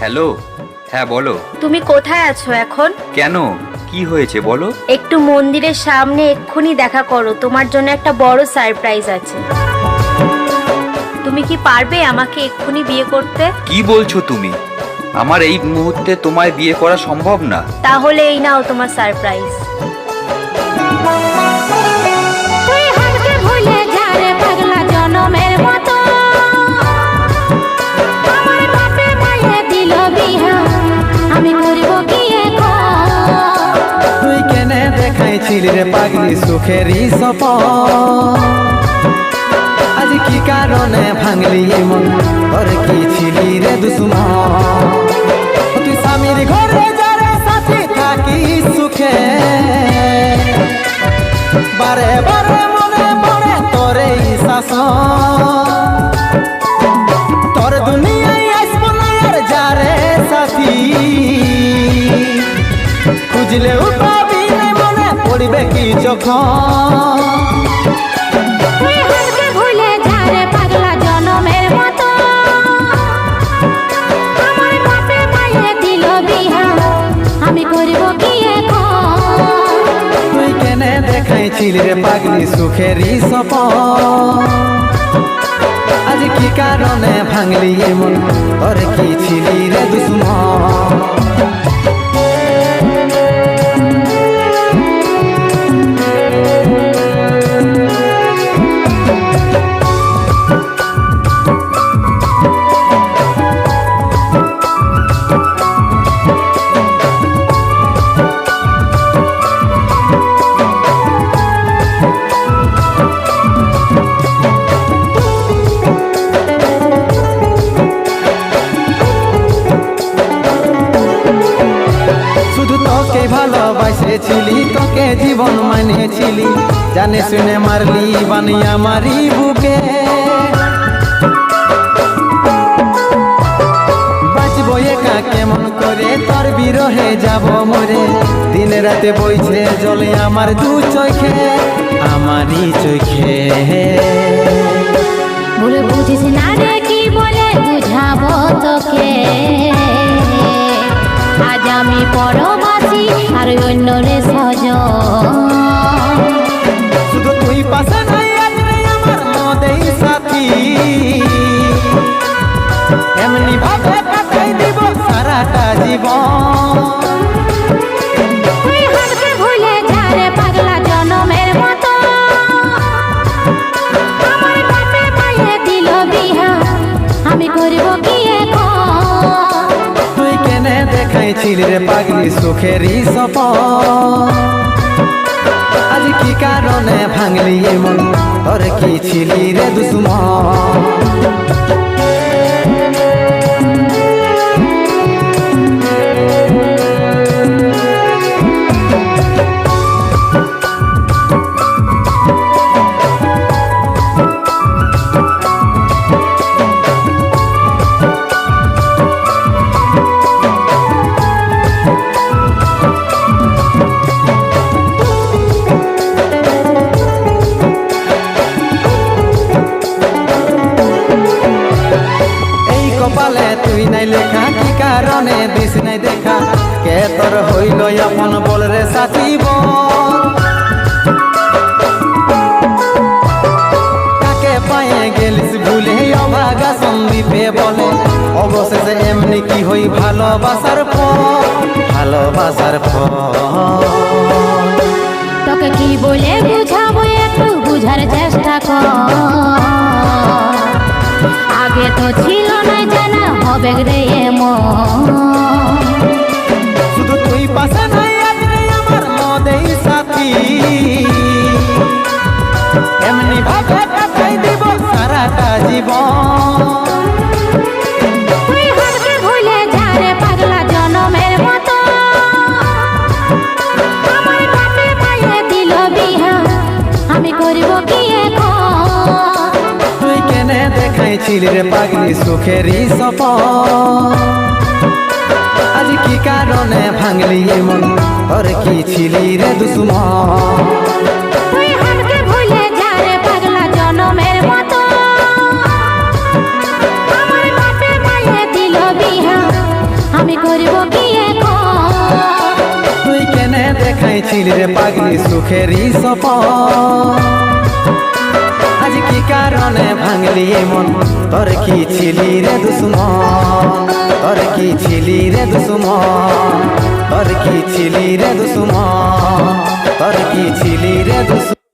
Hello. হ্যাঁ বলো। তুমি কোথায় আছো এখন? কেন, কি হয়েছে বলো? একটু মন্দিরের সামনে এক্ষুনি দেখা করো, তোমার জন্য একটা বড় সারপ্রাইজ আছে। তুমি কি পারবে আমাকে এক্ষুনি বিয়ে করতে? কি বলছো তুমি? আমার এই মুহূর্তে তোমায় বিয়ে করা সম্ভব না। তাহলে এই নাও তোমার সারপ্রাইজ। তুই কেনে দেখাইছিলি রে পাগলি সুখেরই সপন, আজ কি কারণে ভাঙলি মন, তোর কি ছিলি রে দুশ্মন? তুই স্বামীর ঘরে যারে সাথে থাকি সুখে, বারে বারে মনে পড়ে তোর এই শাসন। তোর দুনিয়ায় আসবো না আর যারে সাথী, খুঁজলেও পাবি না, মনে পড়বে কি যখন? তুই কেনে দেখাইছিলি রে পাগলি সুখেরই সপন, আজ কি কারণে ভাঙলি মন, তোর কি ছিলি রে দুশ্মন? ভালোবাসেছিলি, তোকে জীবন মানেছিলি, জানে শুনে মারলি বানিয়া মারি বুকে। বাঁচবো একা কেমন করে, তোর বিরহে যাব মরে, দিনে রাতে বইছে জলে আমার দু চোখে, আমারই চোখে। বলে বুঝিস না রে কি বলে বুঝাবো তোকে, আজ আমি পরবাসী আর অন্য রে সজন। শুধু তুই পাশে নাই আজ রে আমার মদেই সাথী, এমনি ভাবে কাটাই দিব সারাটা জীবন। তুই হারকে ভুলে যা রে পাগলা জনমের মতো, আমার বাপে মায়ে দিল বিহা, আমি করব কি এখন? তুই কেনে দেখাইছিলি রে পাগলি সুখেরই সপন, আজ কি কারণে ভাঙলি মন, তোর কি ছিলি রে দুশ্মন? কপালে তুই নাই লেখা, কি কারণে দিস নাই দেখা, কে তোর হইল আপন বল রে সাথী বল? কাকে পায়ে গেলিস ভুলে অভাগা সন্দীপে বলে, অবশেষে এমনি কি হই ভালোবাসার ফল, ভালোবাসার ফল। তোকে কি বলে বুঝাবো একটু বুঝার চেষ্টা কর, আগে তো ছিল না জানা হবে রে মন। শুধু তুই পাশে নাই আজ রে আমার মদেই সাথী, এমনি ভাবে কাটাই দিব সারাটা জীবন। তুই হারকে ভুলে যা রে পাগলা জনমের মতো, আমার বাপে মায়ে দিল বিহা, আমি করব কি এখন? তুই কেনে দেখাইছিলি রে পাগলি সুখেরই সপন, আজ কি কারণে ভাঙলি মন, তোর কি ছিলি রে দুশ্মন? তুই হারকে ভুলে যা রে পাগলা জনমের মতো, আমার বাপে মায়ে দিল বিহা, কি এখন তুই কেনে দেখাইছিলি রে পাগলি সুখেরই সপন আজ কি কারণে ভাঙলি মন তোর কি ছিলি রে দুশ্মন তোর কি ছিলি রে দুশ্মন তোর কি ছিলি রে দুশ্মন তোর কি ছিলি রে দুশ্মন